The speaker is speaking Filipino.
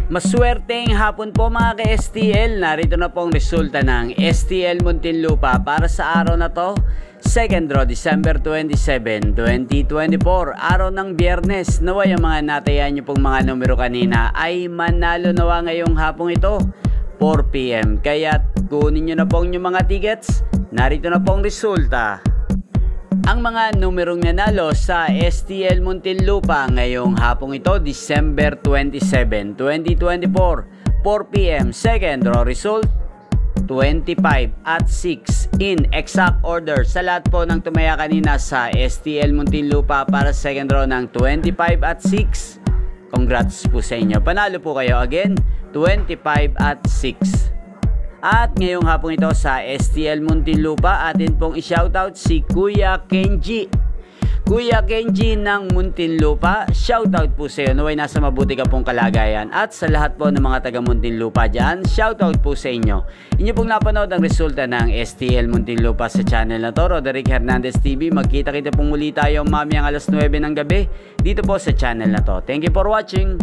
Maswerteng hapon po mga ka-STL. Narito na po ang resulta ng STL Muntinlupa para sa araw na to, second draw December 27, 2024, araw ng Biyernes. Naway ang mga natayan nyo pong mga numero kanina ay manalo nawa ngayong hapong ito 4 PM. Kaya kunin nyo na po yung mga tickets. Narito na po ang resulta. Ang mga numerong nanalo sa STL Muntinlupa ngayong hapong ito, December 27, 2024, 4 PM. Second draw result, 25 at 6 in exact order. Sa lahat po ng tumaya kanina sa STL Muntinlupa para second draw ng 25 at 6, congrats po sa inyo. Panalo po kayo again, 25 at 6. At ngayong hapong ito sa STL Muntinlupa, atin pong i-shoutout si Kuya Kenji. Kuya Kenji ng Muntinlupa, shoutout po sa iyo. Naway nasa mabuti ka pong kalagayan. At sa lahat po ng mga taga Muntinlupa dyan, shoutout po sa inyo. Inyo pong napanood ang resulta ng STL Muntinlupa sa channel na to, Roderick Hernandez TV. Magkita-kita pong muli tayo mamayang alas 9 ng gabi dito po sa channel na to. Thank you for watching.